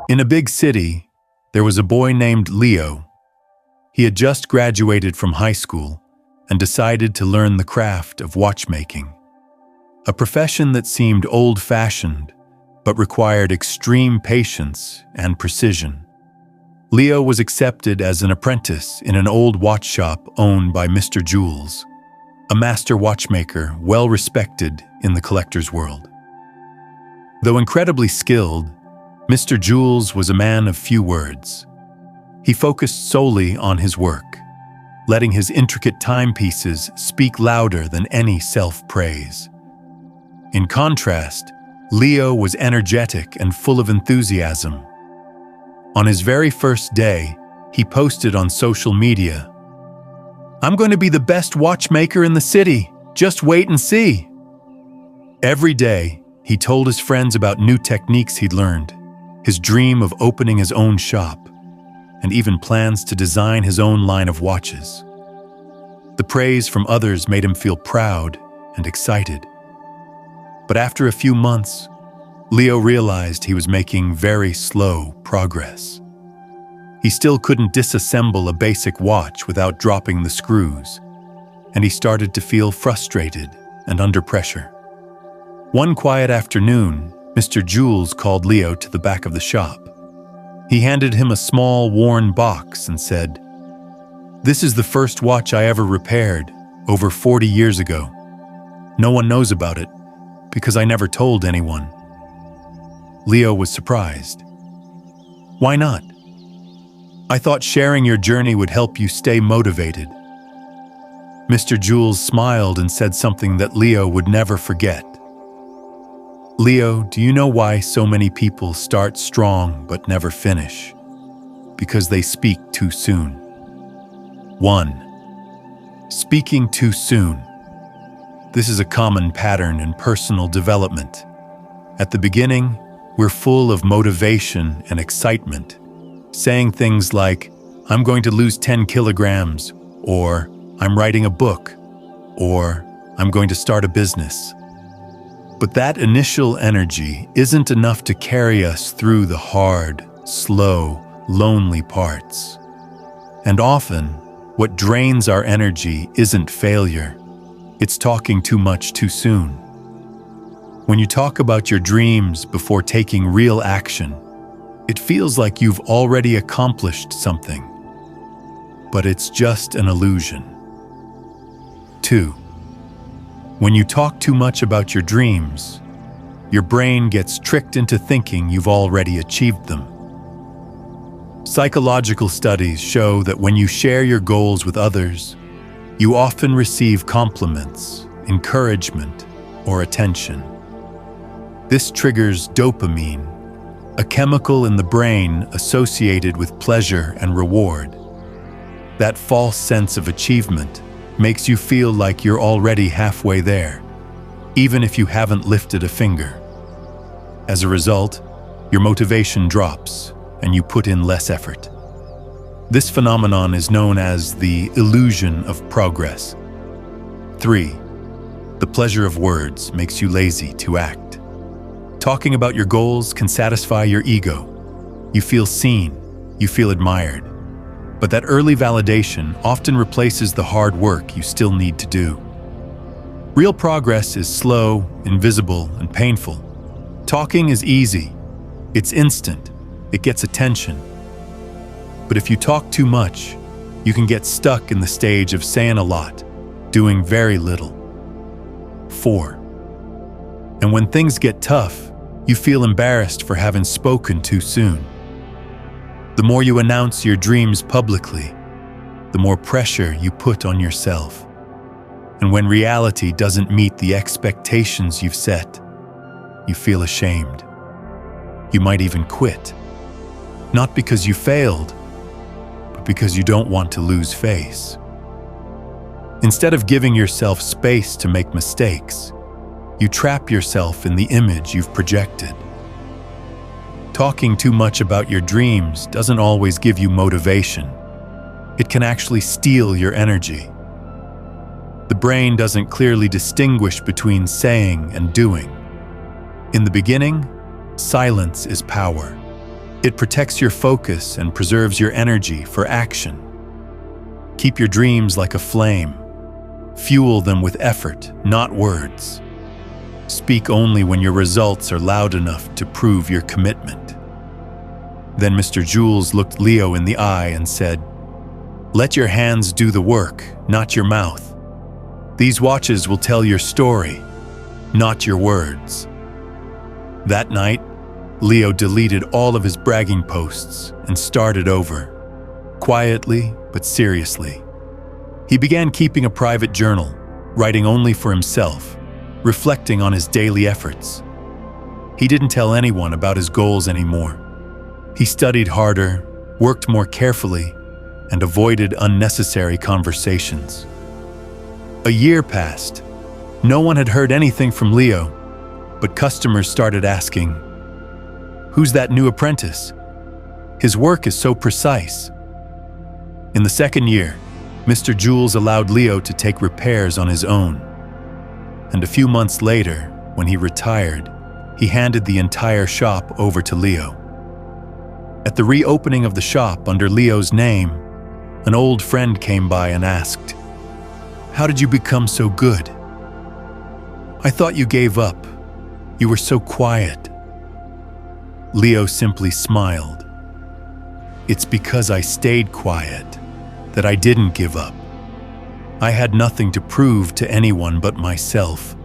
In a big city, there was a boy named Leo. He had just graduated from high school and decided to learn the craft of watchmaking, a profession that seemed old-fashioned but required extreme patience and precision. Leo was accepted as an apprentice in an old watch shop owned by Mr. Jules, a master watchmaker well respected in the collector's world. Though incredibly skilled, Mr. Jules was a man of few words. He focused solely on his work, letting his intricate timepieces speak louder than any self-praise. In contrast, Leo was energetic and full of enthusiasm. On his very first day, he posted on social media, "I'm going to be the best watchmaker in the city. Just wait and see." Every day, he told his friends about new techniques he'd learned, his dream of opening his own shop, and even plans to design his own line of watches. The praise from others made him feel proud and excited. But after a few months, Leo realized he was making very slow progress. He still couldn't disassemble a basic watch without dropping the screws, and he started to feel frustrated and under pressure. One quiet afternoon, Mr. Jules called Leo to the back of the shop. He handed him a small, worn box and said, "This is the first watch I ever repaired, over 40 years ago. No one knows about it, because I never told anyone." Leo was surprised. "Why not?" "I thought sharing your journey would help you stay motivated." Mr. Jules smiled and said something that Leo would never forget. "Leo, do you know why so many people start strong but never finish? Because they speak too soon." 1. Speaking too soon. This is a common pattern in personal development. At the beginning, we're full of motivation and excitement, saying things like, "I'm going to lose 10 kilograms," or "I'm writing a book," or "I'm going to start a business." But that initial energy isn't enough to carry us through the hard, slow, lonely parts. And often, what drains our energy isn't failure. It's talking too much too soon. When you talk about your dreams before taking real action, it feels like you've already accomplished something. But it's just an illusion. 2. When you talk too much about your dreams, your brain gets tricked into thinking you've already achieved them. Psychological studies show that when you share your goals with others, you often receive compliments, encouragement, or attention. This triggers dopamine, a chemical in the brain associated with pleasure and reward. That false sense of achievement makes you feel like you're already halfway there, even if you haven't lifted a finger. As a result, your motivation drops and you put in less effort. This phenomenon is known as the illusion of progress. 3. The pleasure of words makes you lazy to act. Talking about your goals can satisfy your ego. You feel seen, you feel admired. But that early validation often replaces the hard work you still need to do. Real progress is slow, invisible, and painful. Talking is easy. It's instant. It gets attention. But if you talk too much, you can get stuck in the stage of saying a lot, doing very little. 4. And when things get tough, you feel embarrassed for having spoken too soon. The more you announce your dreams publicly, the more pressure you put on yourself. And when reality doesn't meet the expectations you've set, you feel ashamed. You might even quit. Not because you failed, but because you don't want to lose face. Instead of giving yourself space to make mistakes, you trap yourself in the image you've projected. Talking too much about your dreams doesn't always give you motivation. It can actually steal your energy. The brain doesn't clearly distinguish between saying and doing. In the beginning, silence is power. It protects your focus and preserves your energy for action. Keep your dreams like a flame. Fuel them with effort, not words. Speak only when your results are loud enough to prove your commitment. Then Mr. Jules looked Leo in the eye and said, "Let your hands do the work, not your mouth. These watches will tell your story, not your words." That night, Leo deleted all of his bragging posts and started over, quietly but seriously. He began keeping a private journal, writing only for himself, reflecting on his daily efforts. He didn't tell anyone about his goals anymore. He studied harder, worked more carefully, and avoided unnecessary conversations. A year passed. No one had heard anything from Leo, but customers started asking, "Who's that new apprentice? His work is so precise." In the second year, Mr. Jules allowed Leo to take repairs on his own. And a few months later, when he retired, he handed the entire shop over to Leo. At the reopening of the shop under Leo's name, an old friend came by and asked, "How did you become so good? I thought you gave up. You were so quiet." Leo simply smiled. "It's because I stayed quiet that I didn't give up. I had nothing to prove to anyone but myself.